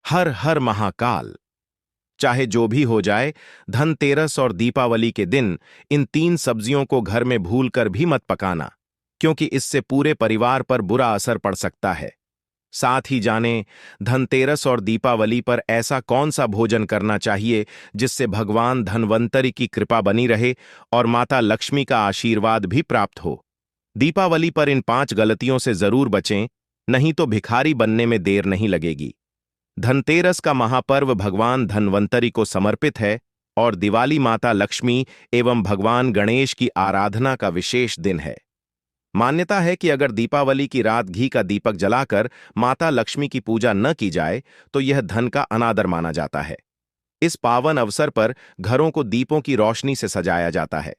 हर हर महाकाल। चाहे जो भी हो जाए, धनतेरस और दीपावली के दिन इन तीन सब्जियों को घर में भूलकर भी मत पकाना, क्योंकि इससे पूरे परिवार पर बुरा असर पड़ सकता है। साथ ही जानें, धनतेरस और दीपावली पर ऐसा कौन सा भोजन करना चाहिए जिससे भगवान धन्वंतरि की कृपा बनी रहे और माता लक्ष्मी का आशीर्वाद भी प्राप्त हो। दीपावली पर इन 5 गलतियों से जरूर बचें, नहीं तो भिखारी बनने में देर नहीं लगेगी। धनतेरस का महापर्व भगवान धन्वंतरि को समर्पित है और दिवाली माता लक्ष्मी एवं भगवान गणेश की आराधना का विशेष दिन है। मान्यता है कि अगर दीपावली की रात घी का दीपक जलाकर माता लक्ष्मी की पूजा न की जाए तो यह धन का अनादर माना जाता है। इस पावन अवसर पर घरों को दीपों की रोशनी से सजाया जाता है।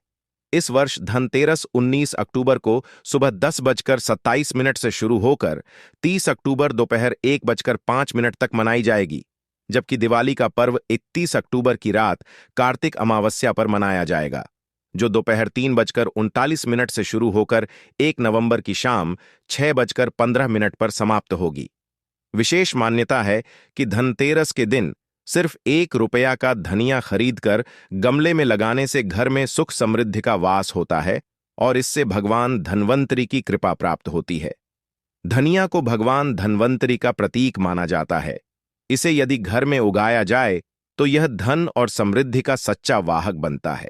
इस वर्ष धनतेरस 19 अक्टूबर को सुबह 10:27 से शुरू होकर 30 अक्टूबर दोपहर 1:05 तक मनाई जाएगी, जबकि दिवाली का पर्व 31 अक्टूबर की रात कार्तिक अमावस्या पर मनाया जाएगा, जो दोपहर 3:39 से शुरू होकर 1 नवंबर की शाम 6:15 पर समाप्त होगी। विशेष मान्यता है कि धनतेरस के दिन सिर्फ 1 रुपया का धनिया खरीदकर गमले में लगाने से घर में सुख समृद्धि का वास होता है और इससे भगवान धन्वंतरि की कृपा प्राप्त होती है। धनिया को भगवान धन्वंतरि का प्रतीक माना जाता है। इसे यदि घर में उगाया जाए तो यह धन और समृद्धि का सच्चा वाहक बनता है।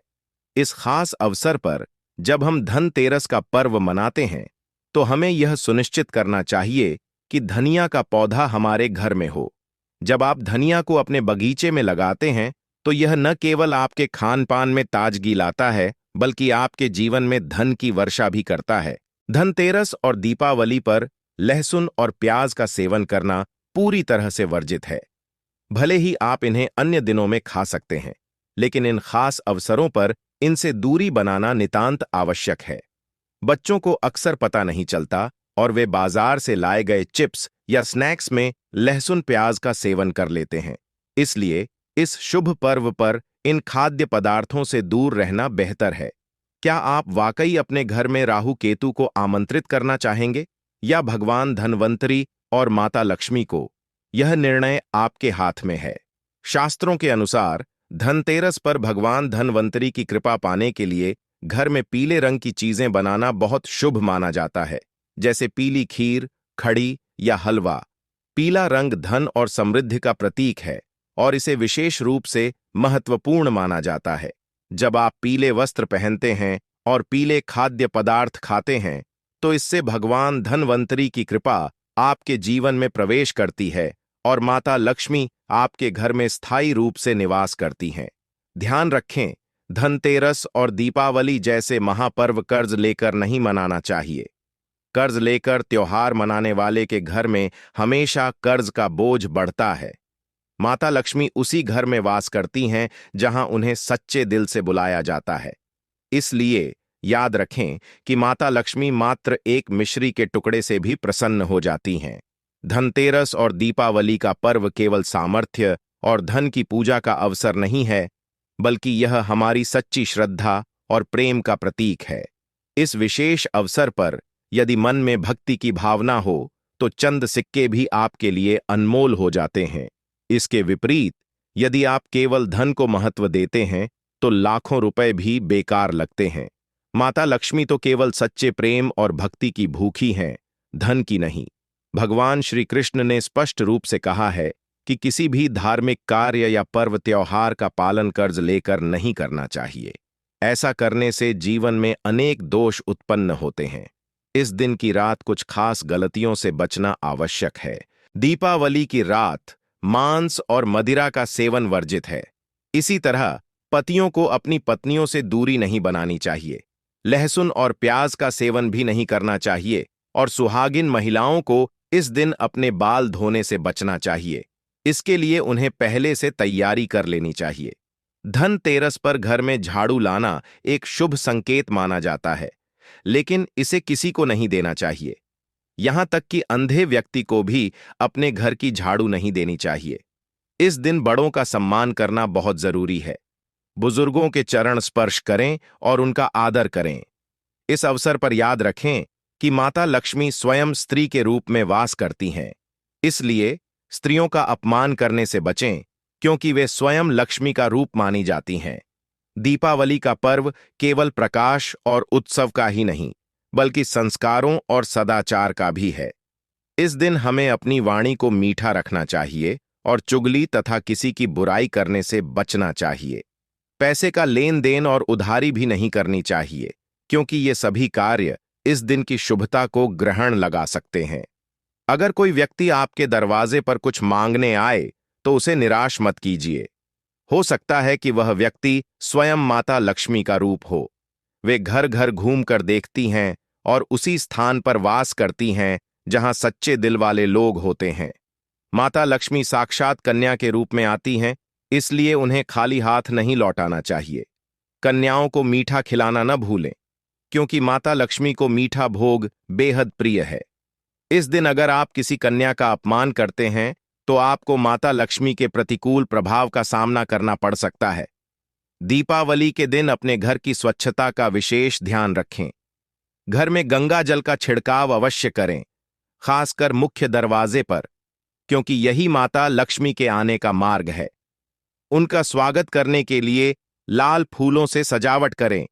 इस खास अवसर पर जब हम धनतेरस का पर्व मनाते हैं तो हमें यह सुनिश्चित करना चाहिए कि धनिया का पौधा हमारे घर में हो। जब आप धनिया को अपने बगीचे में लगाते हैं तो यह न केवल आपके खान पान में ताजगी लाता है, बल्कि आपके जीवन में धन की वर्षा भी करता है। धनतेरस और दीपावली पर लहसुन और प्याज का सेवन करना पूरी तरह से वर्जित है। भले ही आप इन्हें अन्य दिनों में खा सकते हैं, लेकिन इन खास अवसरों पर इनसे दूरी बनाना नितांत आवश्यक है। बच्चों को अक्सर पता नहीं चलता और वे बाजार से लाए गए चिप्स या स्नैक्स में लहसुन प्याज का सेवन कर लेते हैं। इसलिए इस शुभ पर्व पर इन खाद्य पदार्थों से दूर रहना बेहतर है। क्या आप वाकई अपने घर में राहु केतु को आमंत्रित करना चाहेंगे या भगवान धन्वंतरि और माता लक्ष्मी को? यह निर्णय आपके हाथ में है। शास्त्रों के अनुसार धनतेरस पर भगवान धन्वंतरि की कृपा पाने के लिए घर में पीले रंग की चीजें बनाना बहुत शुभ माना जाता है, जैसे पीली खीर, खड़ी या हलवा। पीला रंग धन और समृद्धि का प्रतीक है और इसे विशेष रूप से महत्वपूर्ण माना जाता है। जब आप पीले वस्त्र पहनते हैं और पीले खाद्य पदार्थ खाते हैं तो इससे भगवान धन्वंतरि की कृपा आपके जीवन में प्रवेश करती है और माता लक्ष्मी आपके घर में स्थायी रूप से निवास करती हैं। ध्यान रखें, धनतेरस और दीपावली जैसे महापर्व कर्ज लेकर नहीं मनाना चाहिए। कर्ज लेकर त्योहार मनाने वाले के घर में हमेशा कर्ज का बोझ बढ़ता है। माता लक्ष्मी उसी घर में वास करती हैं जहां उन्हें सच्चे दिल से बुलाया जाता है। इसलिए याद रखें कि माता लक्ष्मी मात्र एक मिश्री के टुकड़े से भी प्रसन्न हो जाती हैं। धनतेरस और दीपावली का पर्व केवल सामर्थ्य और धन की पूजा का अवसर नहीं है, बल्कि यह हमारी सच्ची श्रद्धा और प्रेम का प्रतीक है। इस विशेष अवसर पर यदि मन में भक्ति की भावना हो तो चंद सिक्के भी आपके लिए अनमोल हो जाते हैं। इसके विपरीत यदि आप केवल धन को महत्व देते हैं तो लाखों रुपए भी बेकार लगते हैं। माता लक्ष्मी तो केवल सच्चे प्रेम और भक्ति की भूखी हैं, धन की नहीं। भगवान श्री कृष्ण ने स्पष्ट रूप से कहा है कि किसी भी धार्मिक कार्य या पर्व त्योहार का पालन कर्ज लेकर नहीं करना चाहिए। ऐसा करने से जीवन में अनेक दोष उत्पन्न होते हैं। इस दिन की रात कुछ खास गलतियों से बचना आवश्यक है। दीपावली की रात मांस और मदिरा का सेवन वर्जित है। इसी तरह पतियों को अपनी पत्नियों से दूरी नहीं बनानी चाहिए। लहसुन और प्याज का सेवन भी नहीं करना चाहिए और सुहागिन महिलाओं को इस दिन अपने बाल धोने से बचना चाहिए। इसके लिए उन्हें पहले से तैयारी कर लेनी चाहिए। धनतेरस पर घर में झाड़ू लाना एक शुभ संकेत माना जाता है, लेकिन इसे किसी को नहीं देना चाहिए। यहां तक कि अंधे व्यक्ति को भी अपने घर की झाड़ू नहीं देनी चाहिए। इस दिन बड़ों का सम्मान करना बहुत जरूरी है। बुजुर्गों के चरण स्पर्श करें और उनका आदर करें। इस अवसर पर याद रखें कि माता लक्ष्मी स्वयं स्त्री के रूप में वास करती हैं। इसलिए स्त्रियों का अपमान करने से बचें, क्योंकि वे स्वयं लक्ष्मी का रूप मानी जाती हैं। दीपावली का पर्व केवल प्रकाश और उत्सव का ही नहीं, बल्कि संस्कारों और सदाचार का भी है। इस दिन हमें अपनी वाणी को मीठा रखना चाहिए और चुगली तथा किसी की बुराई करने से बचना चाहिए। पैसे का लेन देन और उधारी भी नहीं करनी चाहिए, क्योंकि ये सभी कार्य इस दिन की शुभता को ग्रहण लगा सकते हैं। अगर कोई व्यक्ति आपके दरवाजे पर कुछ मांगने आए, तो उसे निराश मत कीजिए। हो सकता है कि वह व्यक्ति स्वयं माता लक्ष्मी का रूप हो। वे घर घर घूमकर देखती हैं और उसी स्थान पर वास करती हैं जहां सच्चे दिल वाले लोग होते हैं। माता लक्ष्मी साक्षात कन्या के रूप में आती हैं, इसलिए उन्हें खाली हाथ नहीं लौटाना चाहिए। कन्याओं को मीठा खिलाना न भूलें, क्योंकि माता लक्ष्मी को मीठा भोग बेहद प्रिय है। इस दिन अगर आप किसी कन्या का अपमान करते हैं, तो आपको माता लक्ष्मी के प्रतिकूल प्रभाव का सामना करना पड़ सकता है। दीपावली के दिन अपने घर की स्वच्छता का विशेष ध्यान रखें। घर में गंगा जल का छिड़काव अवश्य करें, खासकर मुख्य दरवाजे पर, क्योंकि यही माता लक्ष्मी के आने का मार्ग है। उनका स्वागत करने के लिए लाल फूलों से सजावट करें।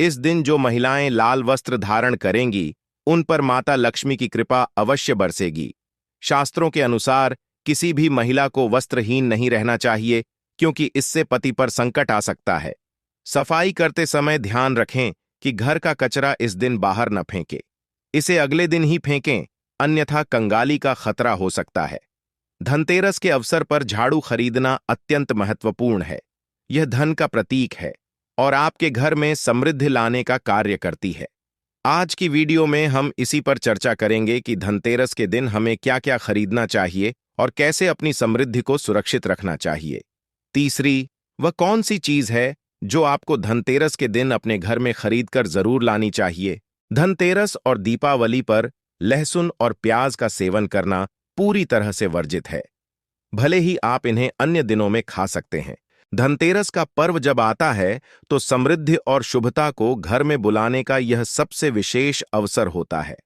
इस दिन जो महिलाएं लाल वस्त्र धारण करेंगी, उन पर माता लक्ष्मी की कृपा अवश्य बरसेगी। शास्त्रों के अनुसार किसी भी महिला को वस्त्रहीन नहीं रहना चाहिए, क्योंकि इससे पति पर संकट आ सकता है। सफाई करते समय ध्यान रखें कि घर का कचरा इस दिन बाहर न फेंके। इसे अगले दिन ही फेंकें, अन्यथा कंगाली का खतरा हो सकता है। धनतेरस के अवसर पर झाड़ू खरीदना अत्यंत महत्वपूर्ण है। यह धन का प्रतीक है और आपके घर में समृद्धि लाने का कार्य करती है। आज की वीडियो में हम इसी पर चर्चा करेंगे कि धनतेरस के दिन हमें क्या-क्या खरीदना चाहिए और कैसे अपनी समृद्धि को सुरक्षित रखना चाहिए। तीसरी, वह कौन सी चीज है जो आपको धनतेरस के दिन अपने घर में खरीदकर जरूर लानी चाहिए। धनतेरस और दीपावली पर लहसुन और प्याज का सेवन करना पूरी तरह से वर्जित है, भले ही आप इन्हें अन्य दिनों में खा सकते हैं। धनतेरस का पर्व जब आता है, तो समृद्धि और शुभता को घर में बुलाने का यह सबसे विशेष अवसर होता है।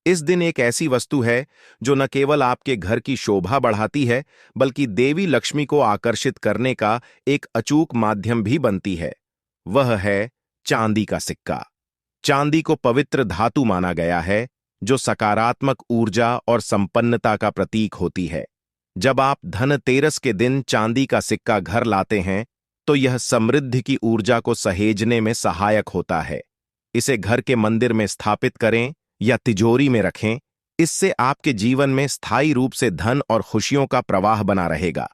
इस दिन एक ऐसी वस्तु है जो न केवल आपके घर की शोभा बढ़ाती है, बल्कि देवी लक्ष्मी को आकर्षित करने का एक अचूक माध्यम भी बनती है। वह है चांदी का सिक्का। चांदी को पवित्र धातु माना गया है, जो सकारात्मक ऊर्जा और संपन्नता का प्रतीक होती है। जब आप धनतेरस के दिन चांदी का सिक्का घर लाते हैं, तो यह समृद्धि की ऊर्जा को सहेजने में सहायक होता है। इसे घर के मंदिर में स्थापित करें या तिजोरी में रखें। इससे आपके जीवन में स्थायी रूप से धन और खुशियों का प्रवाह बना रहेगा।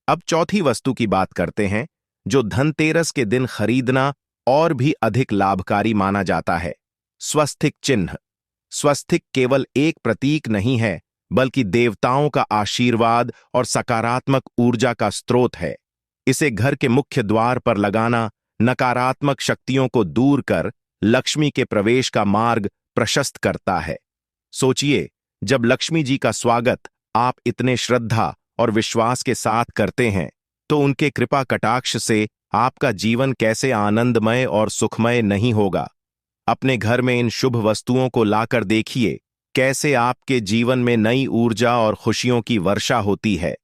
अब चौथी वस्तु की बात करते हैं, जो धनतेरस के दिन खरीदना और भी अधिक लाभकारी माना जाता है। स्वस्तिक चिन्ह। स्वस्तिक केवल एक प्रतीक नहीं है, बल्कि देवताओं का आशीर्वाद और सकारात्मक ऊर्जा का स्रोत है। इसे घर के मुख्य द्वार पर लगाना नकारात्मक शक्तियों को दूर कर लक्ष्मी के प्रवेश का मार्ग प्रशस्त करता है। सोचिए, जब लक्ष्मी जी का स्वागत आप इतने श्रद्धा और विश्वास के साथ करते हैं, तो उनके कृपा कटाक्ष से आपका जीवन कैसे आनंदमय और सुखमय नहीं होगा। अपने घर में इन शुभ वस्तुओं को लाकर देखिए, कैसे आपके जीवन में नई ऊर्जा और खुशियों की वर्षा होती है।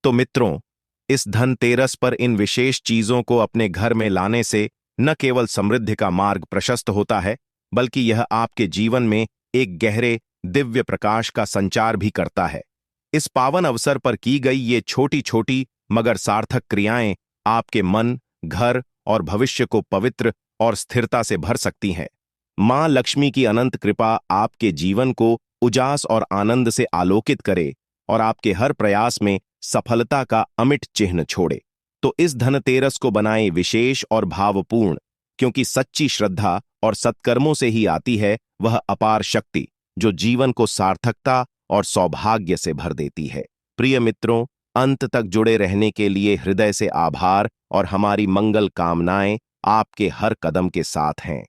तो मित्रों, इस धनतेरस पर इन विशेष चीजों को अपने घर में लाने से न केवल समृद्धि का मार्ग प्रशस्त होता है, बल्कि यह आपके जीवन में एक गहरे दिव्य प्रकाश का संचार भी करता है। इस पावन अवसर पर की गई ये छोटी छोटी मगर सार्थक क्रियाएं आपके मन, घर और भविष्य को पवित्र और स्थिरता से भर सकती हैं। मां लक्ष्मी की अनंत कृपा आपके जीवन को उजास और आनंद से आलोकित करे और आपके हर प्रयास में सफलता का अमिट चिन्ह छोड़े। तो इस धनतेरस को बनाएं विशेष और भावपूर्ण, क्योंकि सच्ची श्रद्धा और सत्कर्मों से ही आती है वह अपार शक्ति जो जीवन को सार्थकता और सौभाग्य से भर देती है। प्रिय मित्रों, अंत तक जुड़े रहने के लिए हृदय से आभार और हमारी मंगल कामनाएं आपके हर कदम के साथ हैं।